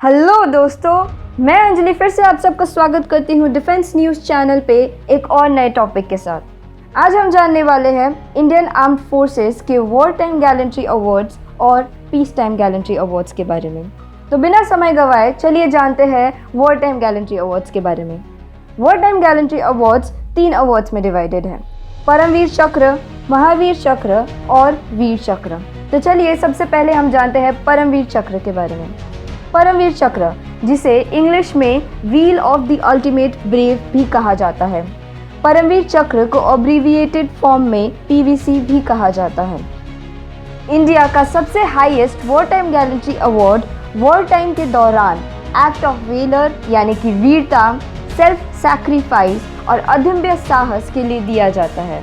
Hello दोस्तों, मैं अंजलि फिर से आप सबका स्वागत करती हूँ डिफेंस न्यूज़ चैनल पे एक और नए टॉपिक के साथ। आज हम जानने वाले हैं इंडियन आर्म्ड फोर्सेस के वॉर टाइम गैलेंट्री अवार्ड्स और पीस टाइम गैलेंट्री अवार्ड्स के बारे में। तो बिना समय गवाए चलिए जानते हैं वॉर टाइम गैलेंट्री अवार्ड्स के बारे में। War time gallantry awards 3 awards में डिवाइडेड हैं: परमवीर चक्र, महावीर चक्र और वीर चक्र। तो चलिए सबसे पहले हम जानते हैं परमवीर चक्र के बारे में। परमवीर चक्र, जिसे इंग्लिश में wheel of the ultimate brave भी कहा जाता है, परमवीर चक्र को अब्रीविएटेड फॉर्म में पीवीसी भी कहा जाता है। इंडिया का सबसे highest war time gallantry award war time के दौरान एक्ट ऑफ वेलर यानी कि वीरता, सेल्फ सैक्रिफाइस और अदम्य साहस के लिए दिया जाता है।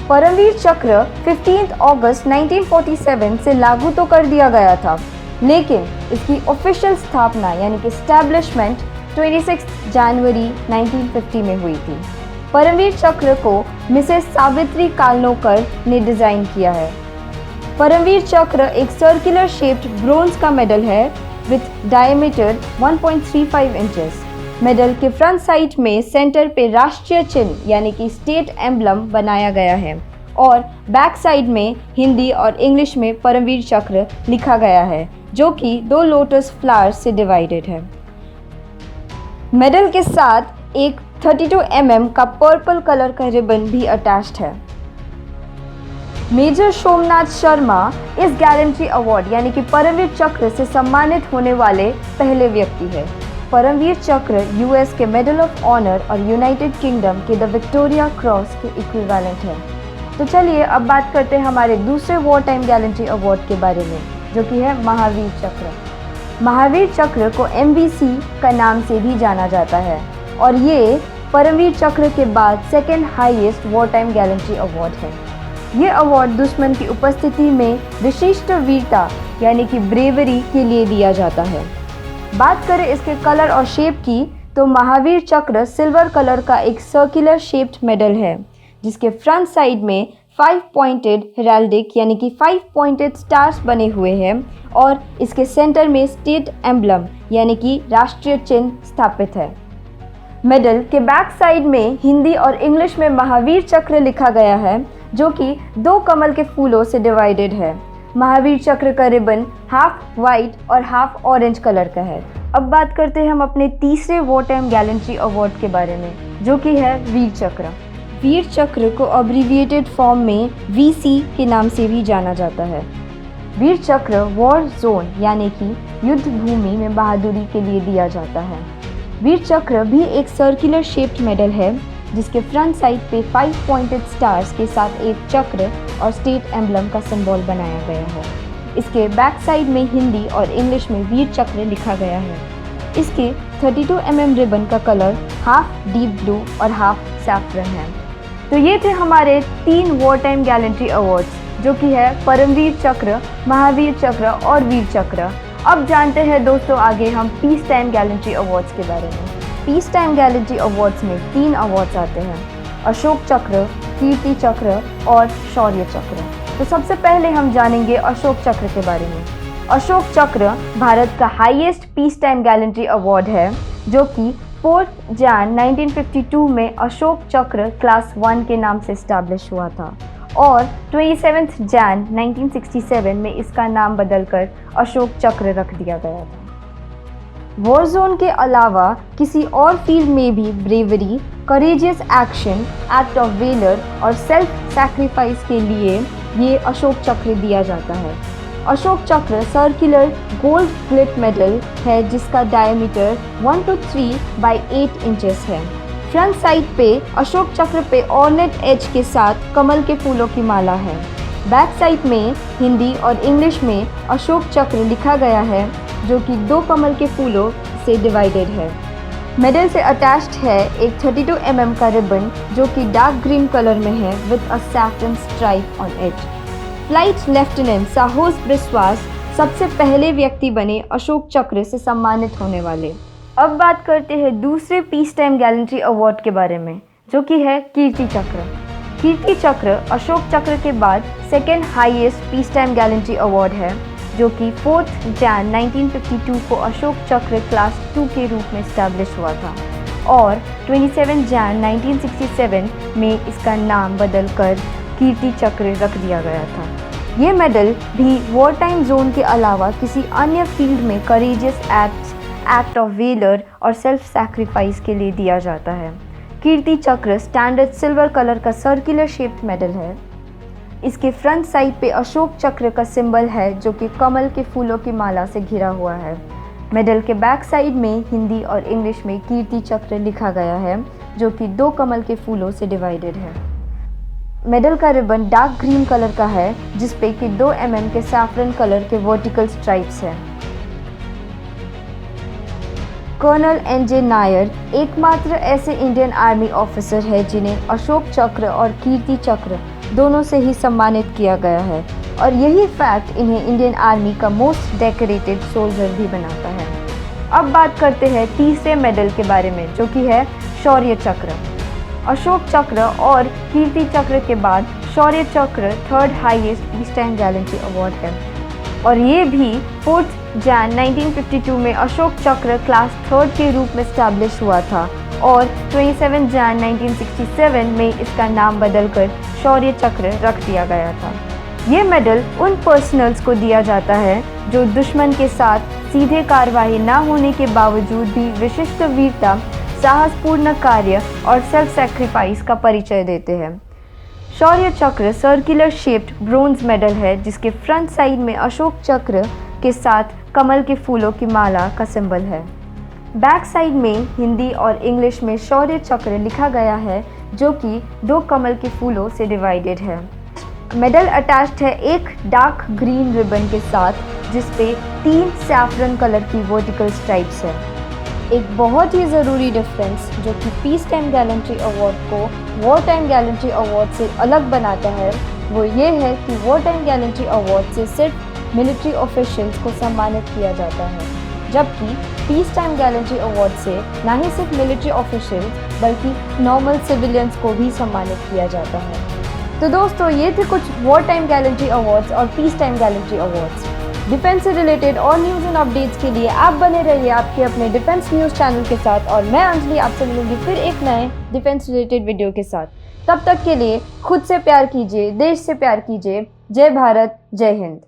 परमवीर चक्र 15 अगस्त 1947 से लागू तो कर दिया गया था, लेकिन इसकी ऑफिशियल स्थापना यानी कि एस्टैब्लिशमेंट 26 जनवरी 1950 में हुई थी। परमवीर चक्र को मिसेस सावित्री कालनोकर ने डिज़ाइन किया है। परमवीर चक्र एक सर्कुलर शेप्ड ब्रोंज का मेडल है विथ डायमीटर 1.35 इंचेस। मेडल के फ्रंट साइड में सेंटर पे राष्ट्रीय चिन्ह यानी कि स्टेट एम्बलम बनाया गया है और बैक साइड में हिंदी और इंग्लिश में परमवीर चक्र लिखा गया है, जो कि 2 लोटस फ्लावर्स से डिवाइडेड है। मेडल के साथ एक 32 mm का पर्पल कलर का रिबन भी अटैच्ड है। मेजर सोमनाथ शर्मा इस गैलेंट्री अवार्ड यानी कि परमवीर चक्र से सम्मानित होने वाले पहले व्यक्ति है। परमवीर चक्र यूएस के मेडल ऑफ ऑनर और यूनाइटेड किंगडम के द विक्टोरिया क्रॉस के इक्विवेलेंट है। तो चलिए अब बात करते हैं हमारे दूसरे वॉर टाइम गैलेंट्री अवार्ड के बारे में, जो कि है महावीर चक्र। महावीर चक्र को MVC का नाम से भी जाना जाता है और ये परमवीर चक्र के बाद second highest war time gallantry award है। ये अवार्ड दुश्मन की उपस्थिति में विशिष्ट वीरता यानी कि ब्रेवरी के लिए दिया जाता है। बात करें इसके कलर और शेप की, तो महावीर चक्र सिल्वर कलर का एक सर्कुलर शेप्ड मेडल है, जिसके फ्रंट साइड में 5 पॉइंटेड हेराल्डिक यानी कि 5 पॉइंटेड स्टार्स बने हुए हैं और इसके सेंटर में स्टेट एम्बलम यानी कि राष्ट्रीय चिन्ह स्थापित है। मेडल के बैक साइड में हिंदी और इंग्लिश में महावीर चक्र लिखा गया है, जो कि 2 कमल के फूलों से डिवाइडेड है। महावीर चक्र का रिबन हाफ वाइट और हाफ ऑरेंज कलर का है। अब बात करते हैं हम अपने तीसरे वॉर टाइम गैलेंट्री अवार्ड के बारे में, जो कि है वीर चक्र। वीर चक्र को अब्रीविएटेड फॉर्म में VC के नाम से भी जाना जाता है। वीर चक्र वॉर जोन यानी कि युद्ध भूमि में बहादुरी के लिए दिया जाता है। वीर चक्र भी एक सर्कुलर शेप्ड मेडल है, जिसके फ्रंट साइड पे 5 पॉइंटेड स्टार्स के साथ एक चक्र और स्टेट एम्बलम का सिंबल बनाया गया है। इसके बैक साइड में हिंदी और इंग्लिश में वीर चक्र लिखा गया है। इसके 32 mm रिबन का कलर हाफ डीप ब्लू और हाफ सैफरन है। तो ये थे हमारे 3 वॉर टाइम गैलेंट्री अवार्ड्स, जो कि है परमवीर चक्र, महावीर चक्र और वीर चक्र। अब जानते हैं दोस्तों आगे हम पीस टाइम गैलेंट्री अवार्ड्स के बारे में। पीस टाइम गैलेंट्री अवार्ड्स में 3 अवार्ड्स आते हैं: अशोक चक्र, कीर्ति चक्र और शौर्य चक्र। तो सबसे पहले हम जानेंगे अशोक चक्र के बारे में। अशोक चक्र भारत का highest peace time gallantry award है, जो कि 4 जन 1952 में अशोक चक्र क्लास 1 के नाम से इस्टेब्लिश हुआ था और 27 जन 1967 में इसका नाम बदलकर अशोक चक्र रख दिया गया था। वॉर जोन के अलावा किसी और फील्ड में भी bravery, courageous action, act of velar और सेल्फ सैक्रिफाइस के लिए ये अशोक चक्र दिया जाता है। अशोक चक्र सर्कुलर गोल्ड क्लिप मेडल है, जिसका डायमीटर 1 to 3 by 8 इंचेस है। फ्रंट साइड पे अशोक चक्र पे ऑर्नेट एज के साथ कमल के फूलों की माला है। बैक साइड में हिंदी और इंग्लिश में अशोक चक्र लिखा गया है, जो कि 2 कमल के फूलों से डिवाइडेड है। मेडल से अटैच्ड है एक 32 mm का रिबन, जो कि डार्क ग्रीन कलर में है with a saffron stripe on it. Flight lieutenant साहस बिस्वास सबसे पहले व्यक्ति बने अशोक चक्र से सम्मानित होने वाले। अब बात करते हैं दूसरे पीस टाइम गैलेंट्री अवार्ड के बारे में, जो कि है कीर्ति चक्र। कीर्ति चक्र अशोक चक्र के बाद second highest peace time gallantry award है। जो कि 4 जन 1952 को अशोक चक्र क्लास 2 के रूप में इस्टेब्लिश हुआ था और 27 जन 1967 में इसका नाम बदलकर कीर्ति चक्र रख दिया गया था। ये मेडल भी वॉर टाइम जोन के अलावा किसी अन्य फील्ड में करेजियस एक्ट ऑफ वेलर और सेल्फ सैक्रिफाइस के लिए दिया जाता है। कीर्ति चक्र स्टैंडर्ड सिल्वर कलर का सर्कुलर शेप्ड मेडल है। इसके फ्रंट साइड पे अशोक चक्र का सिंबल है जो कि कमल के फूलों की माला से घिरा हुआ है। मेडल के बैक साइड में हिंदी और इंग्लिश में कीर्ति चक्र लिखा गया है जो कि 2 कमल के फूलों से डिवाइडेड है। मेडल का रिबन डार्क ग्रीन कलर का है जिस पे कि 2 mm के सैफरन कलर के वर्टिकल स्ट्राइप्स हैं। कर्नल NJ नायर एकमात्र ऐसे इंडियन आर्मी ऑफिसर है जिन्हें अशोक चक्र और कीर्ति चक्र दोनों से ही सम्मानित किया गया है और यही फैक्ट इन्हें इंडियन आर्मी का मोस्ट डेकोरेटेड सोल्जर भी बनाता है। अब बात करते हैं तीसरे मेडल के बारे में जो कि है शौर्य चक्र। अशोक चक्र और कीर्ति चक्र के बाद शौर्य चक्र 3rd highest peace time gallantry award है और ये भी 4 जन 1952 में अशोक चक्र क्लास 3rd के रूप में स्टैब्लिश हुआ था और 27 जन 1967 में इसका नाम बदलकर शौर्य चक्र रख दिया गया था। ये मेडल उन पर्सनल्स को दिया जाता है जो दुश्मन के साथ सीधे कार्रवाई न होने के बावजूद भी विशिष्ट वीरता, साहसपूर्ण कार्य और सेल्फ सैक्रिफाइस का परिचय देते हैं। शौर्य चक्र सर्कुलर शेप्ड ब्रोंज मेडल है जिसके फ्रंट साइड में अशोक चक्र के साथ कमल के फूलों की माला का सिंबल है। बैक साइड में हिंदी और इंग्लिश में शौर्य चक्र लिखा गया है जो कि 2 कमल के फूलों से डिवाइडेड है। मेडल अटैच्ड है एक डार्क ग्रीन रिबन के साथ जिस पे 3 सैफरन कलर की वर्टिकल स्ट्राइप्स है। एक बहुत ही ज़रूरी डिफरेंस जो कि पीस टाइम गैलेंट्री अवार्ड को वॉर टाइम गैलेंट्री अवार्ड से अलग बनाता है वो ये है कि वॉर टाइम गैलेंट्री अवार्ड से सिर्फ मिलिट्री ऑफिशियल्स को सम्मानित किया जाता है जबकि पीस टाइम गैलेंट्री अवार्ड से ना ही सिर्फ मिलिट्री ऑफिशियल्स बल्कि नॉर्मल सिविलियंस को भी सम्मानित किया जाता है। तो दोस्तों ये थे कुछ वॉर टाइम गैलेंट्री अवार्ड्स और peace time gallantry awards. Defence से रिलेटेड और न्यूज़ एंड अपडेट्स के लिए आप बने रहिए आपके अपने डिफेंस न्यूज़ चैनल के साथ और मैं अंजलि आपसे मिलूंगी फिर एक नए डिफेंस रिलेटेड वीडियो के साथ। तब तक के लिए खुद से प्यार कीजिए, देश से प्यार कीजिए। जय भारत, जय हिंद।